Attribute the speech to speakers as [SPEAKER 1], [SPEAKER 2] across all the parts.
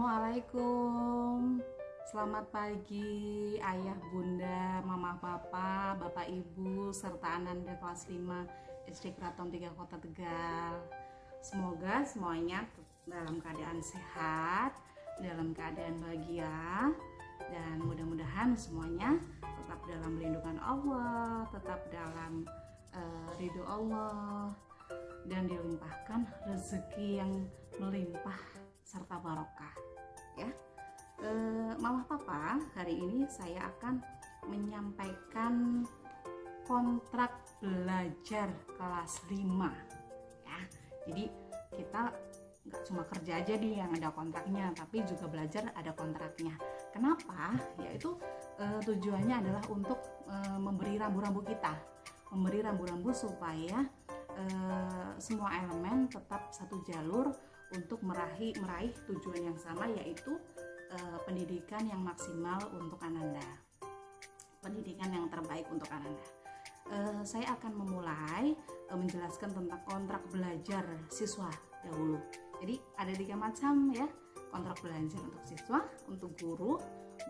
[SPEAKER 1] Assalamualaikum. Selamat pagi ayah, bunda, mama, papa, bapak, ibu, serta Ananda kelas 5 SD Kraton 3 Kota Tegal. Semoga semuanya dalam keadaan sehat, dalam keadaan bahagia, dan mudah-mudahan semuanya tetap dalam lindungan Allah, tetap dalam ridho Allah, dan dilimpahkan rezeki yang melimpah serta barokah ya. Mama papa, hari ini saya akan menyampaikan kontrak belajar kelas 5 ya. Jadi kita nggak cuma kerja aja nih yang ada kontraknya, tapi juga belajar ada kontraknya. Kenapa? Yaitu tujuannya adalah untuk memberi rambu-rambu kita, memberi rambu-rambu supaya semua elemen tetap satu jalur untuk meraih tujuan yang sama, yaitu pendidikan yang maksimal untuk Ananda, pendidikan yang terbaik untuk Ananda. Saya akan memulai menjelaskan tentang kontrak belajar siswa dahulu. Jadi ada 3 macam ya, kontrak belajar untuk siswa, untuk guru,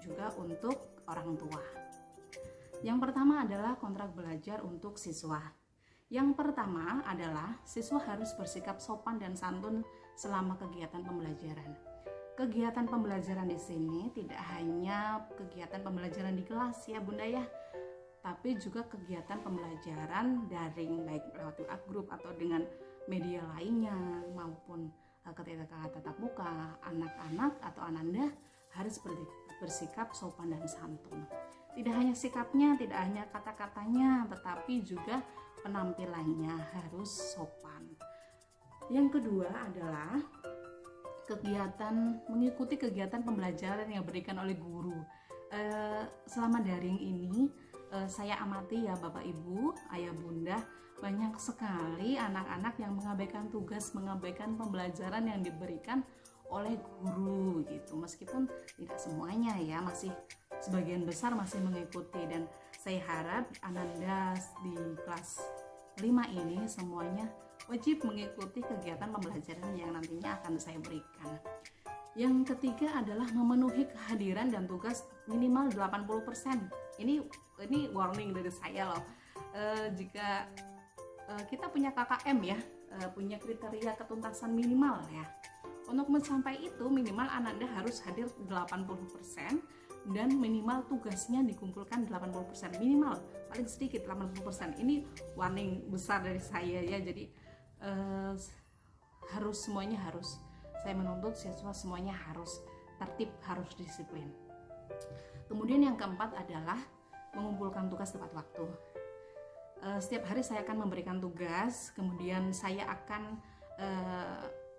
[SPEAKER 1] juga untuk orang tua. Yang pertama adalah kontrak belajar untuk siswa. Yang pertama adalah siswa harus bersikap sopan dan santun selama kegiatan pembelajaran. Kegiatan pembelajaran di sini tidak hanya kegiatan pembelajaran di kelas ya Bunda ya, tapi juga kegiatan pembelajaran daring, baik lewat WA group atau dengan media lainnya, maupun ketika tatap muka. Anak-anak atau Ananda harus bersikap sopan dan santun. Tidak hanya sikapnya, tidak hanya kata-katanya, tetapi juga penampilannya harus sopan. Yang kedua adalah mengikuti kegiatan pembelajaran yang diberikan oleh guru. Selama daring ini saya amati ya Bapak Ibu, Ayah Bunda, banyak sekali anak-anak yang mengabaikan tugas, mengabaikan pembelajaran yang diberikan oleh guru gitu. Meskipun tidak semuanya ya, masih sebagian besar masih mengikuti, dan saya harap Ananda di kelas 5 ini semuanya wajib mengikuti kegiatan pembelajaran yang nantinya akan saya berikan. Yang ketiga adalah memenuhi kehadiran dan tugas minimal 80%. Ini warning dari saya loh. Jika kita punya KKM ya, punya kriteria ketuntasan minimal ya. Untuk mencapai itu minimal Ananda harus hadir 80% dan minimal tugasnya dikumpulkan 80%, minimal, paling sedikit 80%. Ini warning besar dari saya ya. Jadi semuanya harus, saya menuntut siswa semuanya harus tertib, harus disiplin. Kemudian yang keempat adalah mengumpulkan tugas tepat waktu. Setiap hari saya akan memberikan tugas, kemudian saya akan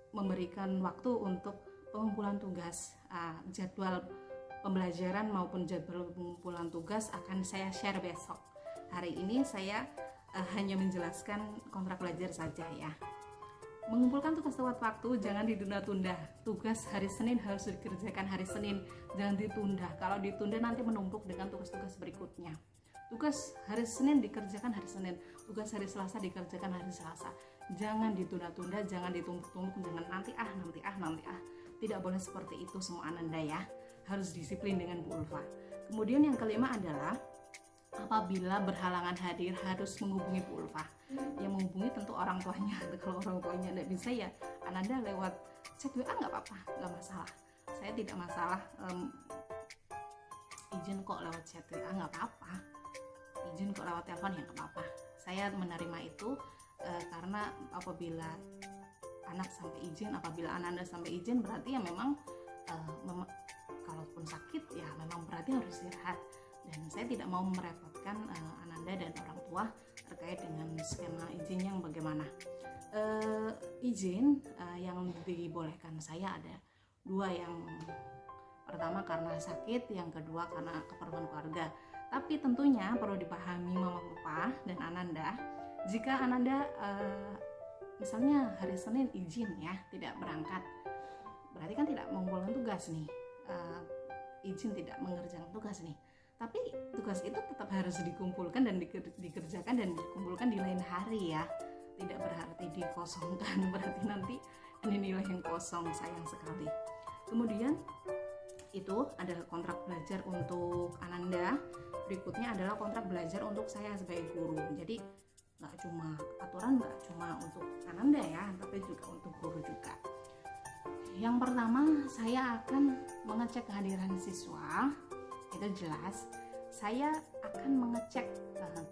[SPEAKER 1] memberikan waktu untuk pengumpulan tugas. Jadwal pembelajaran maupun jadwal pengumpulan tugas akan saya share besok. Hari ini saya hanya menjelaskan kontrak belajar saja ya. Mengumpulkan tugas tepat waktu, jangan ditunda-tunda. Tugas hari Senin harus dikerjakan hari Senin, jangan ditunda. Kalau ditunda nanti menumpuk dengan tugas-tugas berikutnya. Tugas hari Senin dikerjakan hari Senin, tugas hari Selasa dikerjakan hari Selasa. Jangan ditunda-tunda, jangan ditumpuk-tumpuk dengan nanti. Tidak boleh seperti itu semua Ananda ya. Harus disiplin dengan Bu Ulfa. Kemudian yang kelima adalah apabila berhalangan hadir harus menghubungi Bu Ulfa. Yang menghubungi tentu orang tuanya. Kalau orang tuanya tidak bisa ya Ananda lewat chat WA nggak apa-apa, nggak masalah. Saya tidak masalah izin kok lewat chat WA, nggak apa-apa. Izin kok lewat telepon ya nggak apa-apa. Saya menerima itu karena apabila anak sampai izin, apabila Ananda sampai izin berarti ya memang kalaupun sakit ya memang berarti harus istirahat. Dan saya tidak mau merepotkan Ananda dan orang tua terkait dengan skema izin yang bagaimana. Izin yang dibolehkan saya ada 2. Yang pertama karena sakit, yang kedua karena keperluan keluarga. Tapi tentunya perlu dipahami Mama Papa dan Ananda, jika Ananda misalnya hari Senin izin ya tidak berangkat, berarti kan tidak mengumpulkan tugas nih, izin tidak mengerjakan tugas nih. Tapi tugas itu tetap harus dikumpulkan dan dikerjakan dan dikumpulkan di lain hari ya. Tidak berarti dikosongkan, berarti nanti ini nilai yang kosong, sayang sekali. Kemudian itu adalah kontrak belajar untuk Ananda. Berikutnya adalah kontrak belajar untuk saya sebagai guru. Jadi nggak cuma aturan, nggak cuma untuk Ananda ya, tapi juga untuk guru juga. Yang pertama, saya akan mengecek kehadiran siswa. Itu jelas. Saya akan mengecek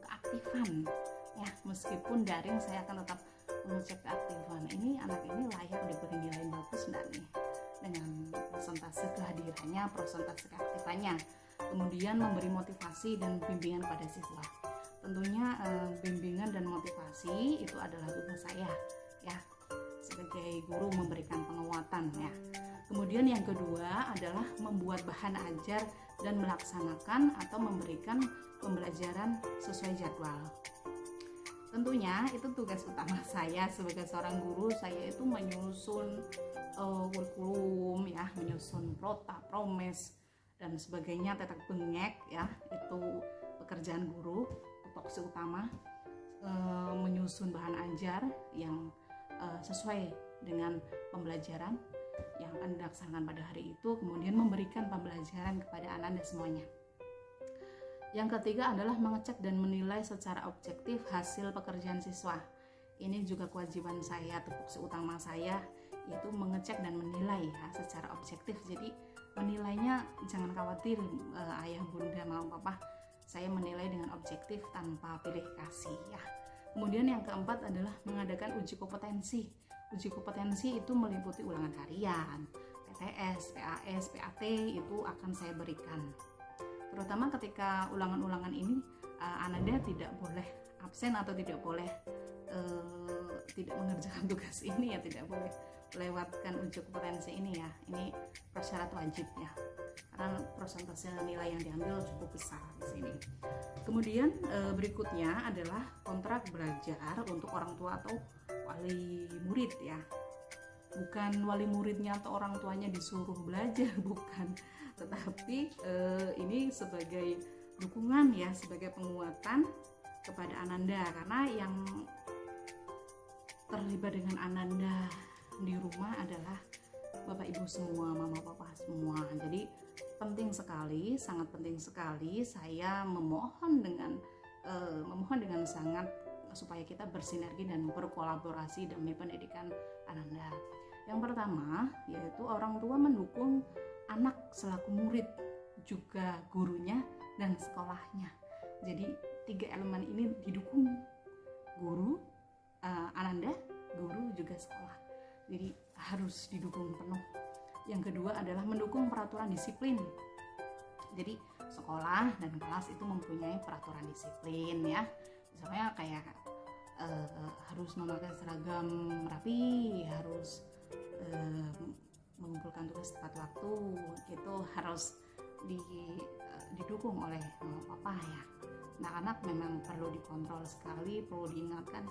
[SPEAKER 1] keaktifan ya, meskipun daring saya akan tetap mengecek keaktifan. Ini anak ini layak diberi nilai bagus enggak nih, dengan persentase kehadirannya, persentase keaktifannya. Kemudian memberi motivasi dan bimbingan pada siswa. Tentunya bimbingan dan motivasi itu adalah tugas saya ya, sebagai guru memberikan penguatan ya. Kemudian yang kedua adalah membuat bahan ajar dan melaksanakan atau memberikan pembelajaran sesuai jadwal. Tentunya itu tugas utama saya sebagai seorang guru. Saya itu menyusun kurikulum ya, menyusun prota, promes dan sebagainya, tetek bengek ya, itu pekerjaan guru, tupoksi utama. Menyusun bahan ajar yang sesuai dengan pembelajaran yang akan dilaksanakan pada hari itu, kemudian memberikan pembelajaran kepada anak dan semuanya. Yang ketiga adalah mengecek dan menilai secara objektif hasil pekerjaan siswa. Ini juga kewajiban saya, tupoksi utama saya, yaitu mengecek dan menilai ya, secara objektif. Jadi menilainya jangan khawatir ayah, bunda, mama, papa, saya menilai dengan objektif tanpa pilih kasih ya. Kemudian yang keempat adalah mengadakan uji kompetensi. Uji kompetensi itu meliputi ulangan harian, PTS, PAS, PAT, itu akan saya berikan. Terutama ketika ulangan-ulangan ini Ananda tidak boleh absen atau tidak boleh tidak mengerjakan tugas ini ya, tidak boleh lewatkan uji kompetensi ini ya. Ini prasyarat wajib ya, karena persentase nilai yang diambil cukup besar di sini. Kemudian berikutnya adalah kontrak belajar untuk orang tua atau wali murid ya. Bukan wali muridnya atau orang tuanya disuruh belajar, bukan, tetapi ini sebagai dukungan ya, sebagai penguatan kepada Ananda, karena yang terlibat dengan Ananda di rumah adalah bapak ibu semua, mama papa semua. Jadi penting sekali, sangat penting sekali saya memohon dengan sangat supaya kita bersinergi dan berkolaborasi demi pendidikan Ananda. Yang pertama yaitu orang tua mendukung anak selaku murid, juga gurunya dan sekolahnya. Jadi 3 elemen ini didukung, guru, Ananda, guru juga sekolah. Jadi harus didukung penuh. Yang kedua adalah mendukung peraturan disiplin. Jadi sekolah dan kelas itu mempunyai peraturan disiplin ya. Misalnya kayak harus memakai seragam rapi, harus mengumpulkan tugas tepat waktu, itu harus didukung oleh mama papa ya. Anak-anak memang perlu dikontrol sekali, perlu diingatkan,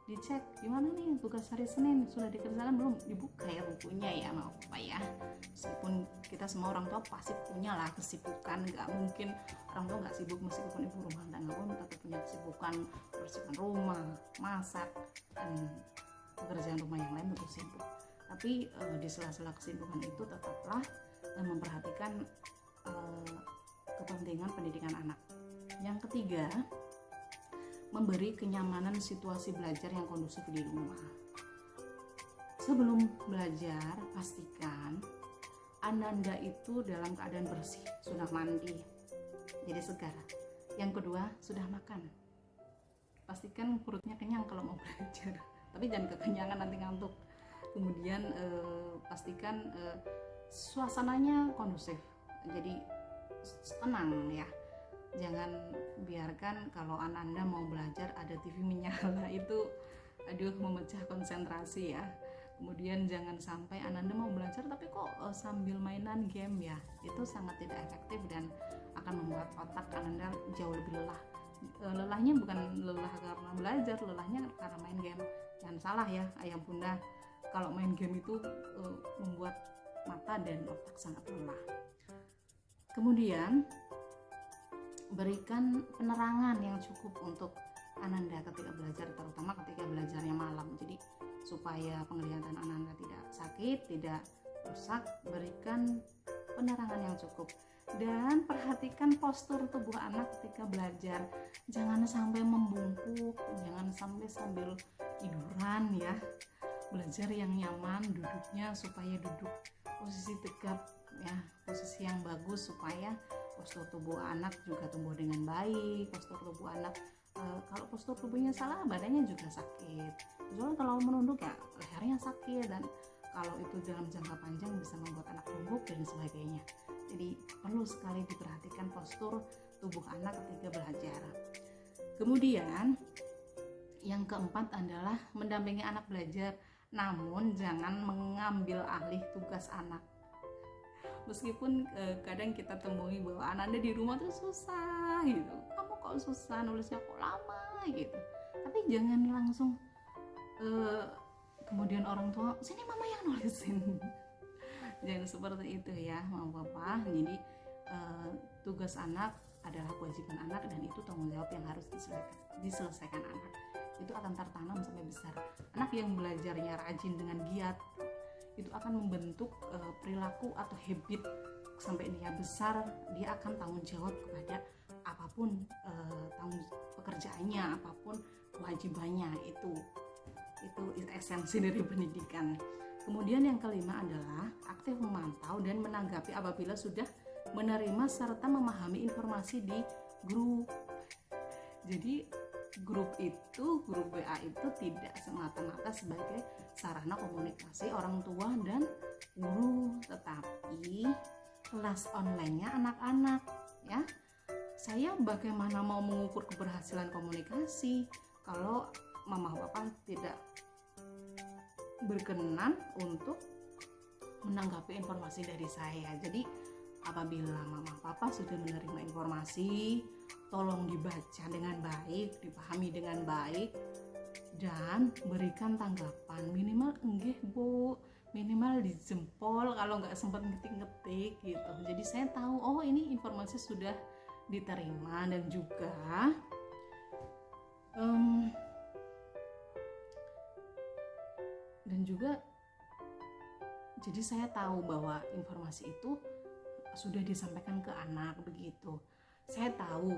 [SPEAKER 1] dicek gimana nih tugas hari Senin, sudah dikerjakan belum, dibuka ya bukunya ya mama papa ya. Meskipun kita semua orang tua pasti punya lah kesibukan, nggak mungkin orang tua nggak sibuk, meskipun ibu rumah tangga pun tetap punya kesibukan, bersihkan rumah, masak, dan pekerjaan rumah yang lain tentu sibuk. Tapi di sela-sela kesibukan itu tetaplah memperhatikan kepentingan pendidikan anak. Yang ketiga, memberi kenyamanan situasi belajar yang kondusif di rumah. Sebelum belajar, pastikan Ananda itu dalam keadaan bersih, sudah mandi, jadi segar. Yang kedua, sudah makan. Pastikan perutnya kenyang kalau mau belajar, tapi jangan kekenyangan nanti ngantuk. Kemudian pastikan suasananya kondusif, jadi tenang ya. Jangan biarkan kalau Ananda mau belajar ada TV menyala, itu memecah konsentrasi ya. Kemudian jangan sampai Ananda mau belajar tapi kok sambil mainan game ya, itu sangat tidak efektif dan akan membuat otak Ananda jauh lebih lelah. Lelahnya bukan lelah karena belajar, lelahnya karena main game. Jangan salah ya ayah bunda, kalau main game itu membuat mata dan otak sangat lelah. Kemudian berikan penerangan yang cukup untuk Ananda ketika belajar, terutama ketika belajarnya malam. Jadi supaya penglihatan Ananda tidak sakit, tidak rusak, berikan penerangan yang cukup. Dan perhatikan postur tubuh anak ketika belajar. Jangan sampai membungkuk, jangan sampai sambil tiduran ya. Belajar yang nyaman, duduknya supaya duduk posisi tegap ya, posisi yang bagus supaya postur tubuh anak juga tumbuh dengan baik. Postur tubuh anak kalau postur tubuhnya salah, badannya juga sakit. Soalnya kalau menunduk ya lehernya sakit, dan kalau itu dalam jangka panjang bisa membuat anak bungkuk dan sebagainya. Jadi perlu sekali diperhatikan postur tubuh anak ketika belajar. Kemudian yang keempat adalah mendampingi anak belajar, namun jangan mengambil alih tugas anak. Meskipun kadang kita temui bahwa anak-anak di rumah tuh susah gitu, kamu kok susah, nulisnya kok lama gitu, tapi jangan langsung kemudian orang tua, sini mama yang nulisin. Jangan seperti itu ya mama papa. Jadi tugas anak adalah kewajiban anak, dan itu tanggung jawab yang harus diselesaikan anak. Itu akan tertanam sampai besar. Anak yang belajarnya rajin dengan giat itu akan membentuk perilaku atau habit sampai dia besar. Dia akan tanggung jawab kepada apapun tanggung pekerjaannya, apapun kewajibannya. Itu esensi dari pendidikan. Kemudian yang kelima adalah aktif memantau dan menanggapi apabila sudah menerima serta memahami informasi di grup. Jadi grup WA itu tidak semata-mata sebagai sarana komunikasi orang tua dan guru, tetapi kelas online-nya anak-anak ya. Saya bagaimana mau mengukur keberhasilan komunikasi kalau mama papa tidak berkenan untuk menanggapi informasi dari saya. Jadi apabila mama papa sudah menerima informasi, tolong dibaca dengan baik, dipahami dengan baik, dan berikan tanggapan. Minimal enggih bu, minimal di jempol kalau nggak sempat ngetik-ngetik gitu. Jadi saya tahu, oh ini informasi sudah diterima. Dan juga jadi saya tahu bahwa informasi itu sudah disampaikan ke anak begitu. Saya tahu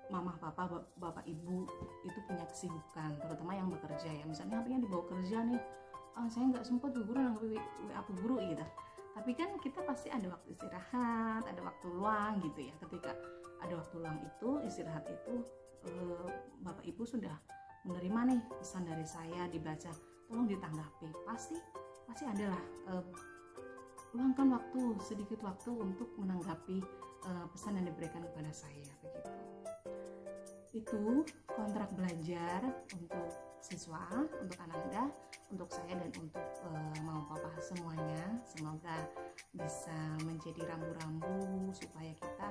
[SPEAKER 1] mama papa bapak ibu itu punya kesibukan, terutama yang bekerja ya. Misalnya HP-nya dibawa kerja nih, saya nggak sempat bu guru nanggapi WA bu guru gitu. Tapi kan kita pasti ada waktu istirahat, ada waktu luang gitu ya. Ketika ada waktu luang itu, istirahat itu, bapak ibu sudah menerima nih pesan dari saya, dibaca, tolong ditanggapi. Pasti adalah luangkan waktu, sedikit waktu untuk menanggapi pesan yang diberikan kepada saya begitu. Itu kontrak belajar untuk siswa, untuk anak-anak, untuk saya, dan untuk mama papa semuanya. Semoga bisa menjadi rambu-rambu supaya kita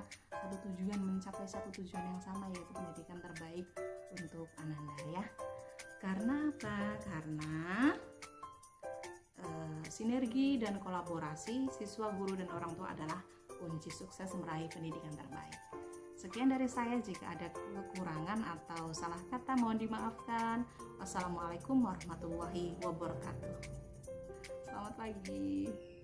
[SPEAKER 1] mencapai satu tujuan yang sama, yaitu pendidikan terbaik untuk anak-anak ya. Karena apa? Karena sinergi dan kolaborasi siswa, guru, dan orang tua adalah kunci sukses meraih pendidikan terbaik. Sekian dari saya, jika ada kekurangan atau salah kata mohon dimaafkan. Wassalamualaikum warahmatullahi wabarakatuh. Selamat pagi.